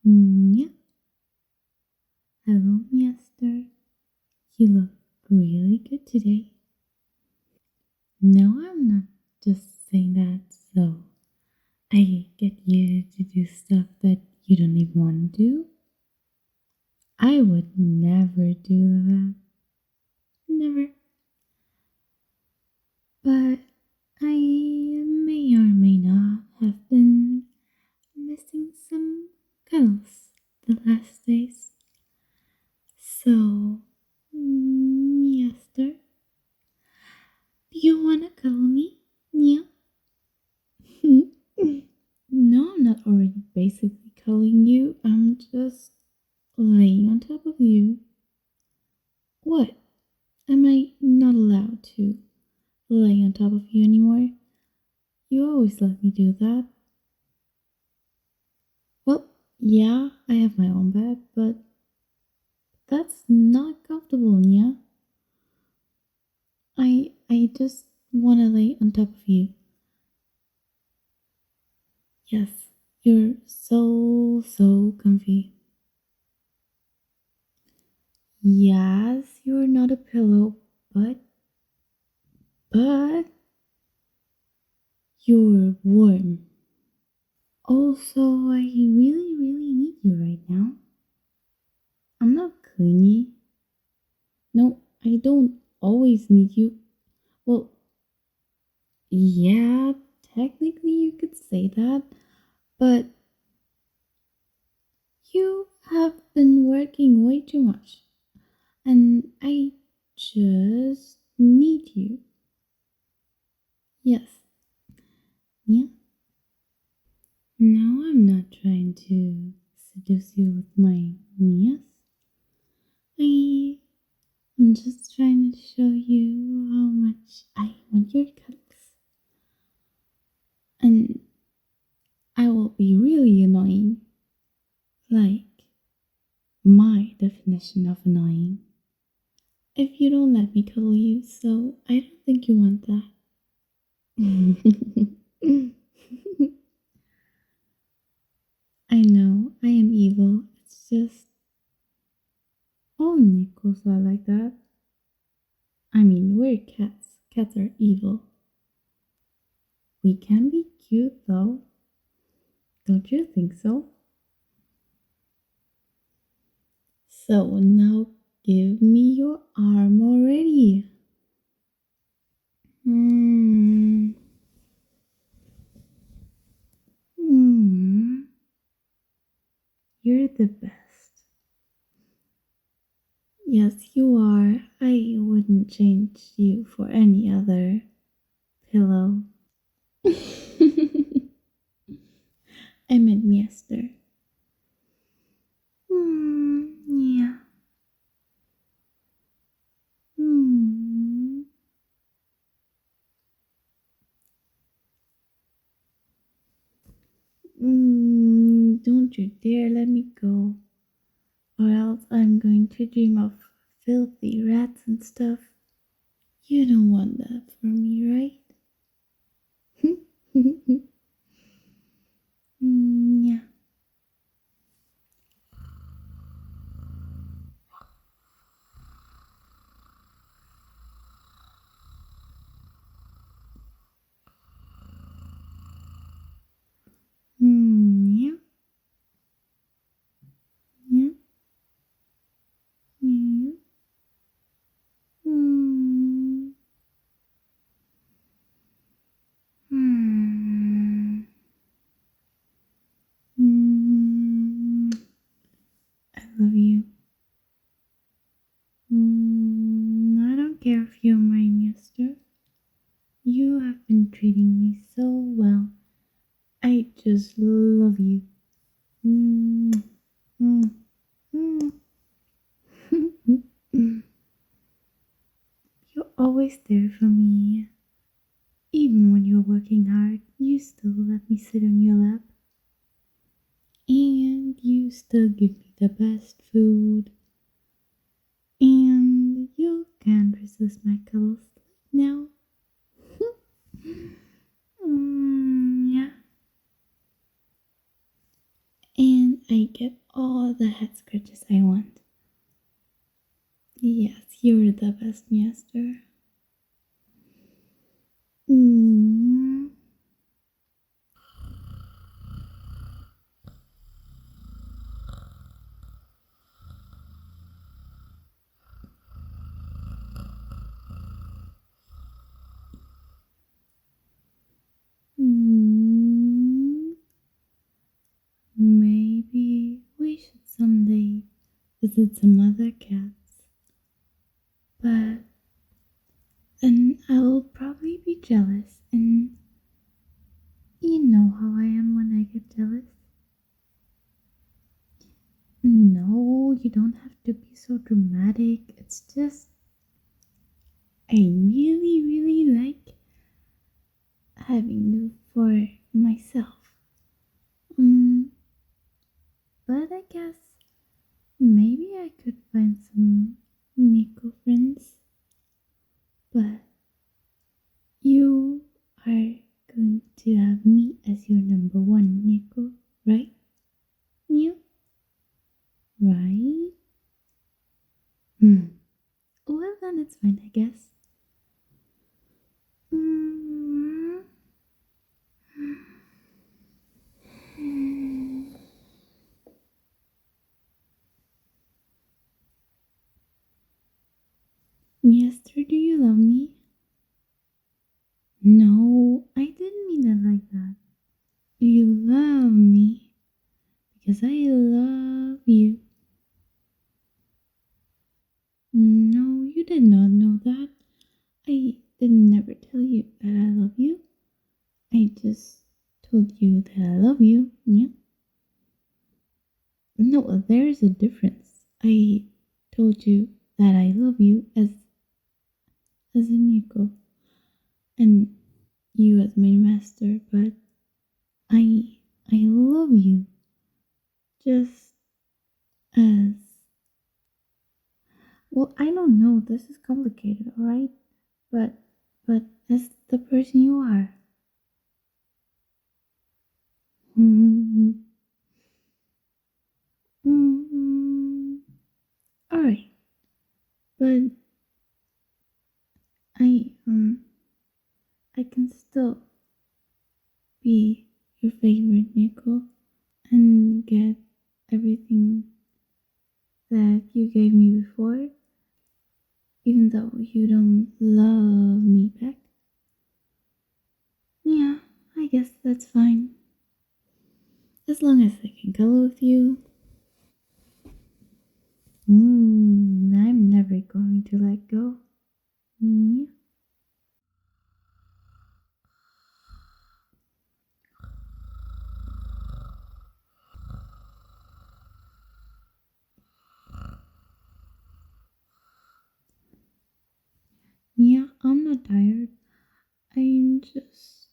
Yeah. Hello, Mister. You look really good today. No, I'm not just saying that so I get you to do stuff that you don't even want to do. I would never do that. Never. But I may or may not have been missing some cuddles the last days. So, Mister, do you wanna cuddle me? Yeah. No, I'm not already basically cuddling you. I'm just laying on top of you. What? Am I not allowed to lay on top of you anymore? You always let me do that. Well, yeah, I have my own bed, but that's not comfortable, yeah? I just wanna lay on top of you. Yes, you're so comfy. Yes, you're not a pillow, but you're warm. Also, I really need you right now. I'm not clingy. No, I don't always need you. Well, yeah, technically you could say that, but you have been working way too much, and I just need you. Yes, yeah. No, I'm not trying to seduce you with my yes. I I'm just trying to show you how much I want your cuddles. And I will be really annoying. Like my definition of annoying. If you don't let me cuddle you, so I don't think you want that. I know, I am evil. It's just all nickels are like that. I mean, we're cats. Cats are evil. We can be cute though. Don't you think so? So now give me your arm already. Mm. Mm. You're the best. Yes, you are. I wouldn't change you for any other pillow. I meant Miester. Yeah. Mm. Don't you dare let me go, or else I'm going to dream of filthy rats and stuff. You don't want that for me, right? Yeah. Yeah. Yeah. Yeah. Mm. Mm. Mm. I love you. I don't care if you're my mister. You have been treating me so well. I just love you. Mm. Mm. Mm. You're always there for me. Even when you're working hard, you still let me sit on your lap. And you still give me the best food. And you can't resist my cuddles now. Yeah. And I get all the head scratches I want. Yes, you're the best master. Mm. Mm. Maybe we should someday visit some other cats, but then I'll probably be jealous, and you know how I am when I get jealous. No, you don't have to be so dramatic. It's just I really, really like having you for myself. Mm, but I guess maybe I could find some Nico friends. But you are going to have me as your number one, Nico, right? You? Right? Hmm. Well, then it's fine, I guess. Mm. Mister, do you love me? No, I didn't mean it like that. Do you love me? Because I love you. No, you did not know that. I did never tell you that I love you. I just told you that I love you. Yeah. No, there is a difference. I told you that I love you as a Nico and you as my master, but I love you just as well. I don't know. This is complicated, all right? But but as the person you are. Mm-hmm. Mm-hmm. All right, but I I can still be your favorite Nico and get everything that you gave me before, even though you don't love me back. Yeah, I guess that's fine. As long as I can cuddle with you. I'm never going to let go. Mm, yeah, I'm not tired. I'm just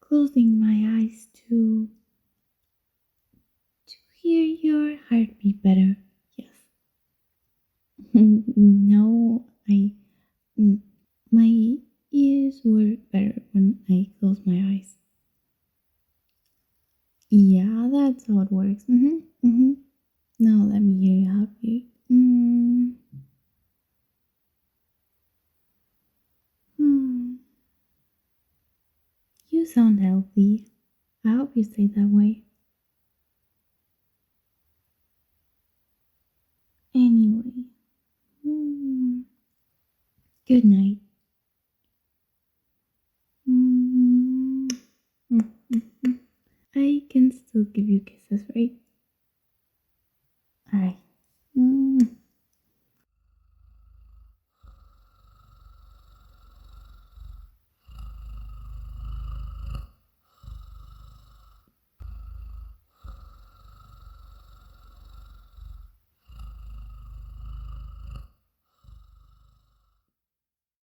closing my eyes to hear your heartbeat better. Yes. No, mm, my ears work better when I close my eyes. Yeah, that's how it works. Now let me hear your heartbeat. Hmm. You sound healthy. I hope you stay that way. Anyway, mm, good night. Mm, mm, mm, mm. I can still give you kisses, right?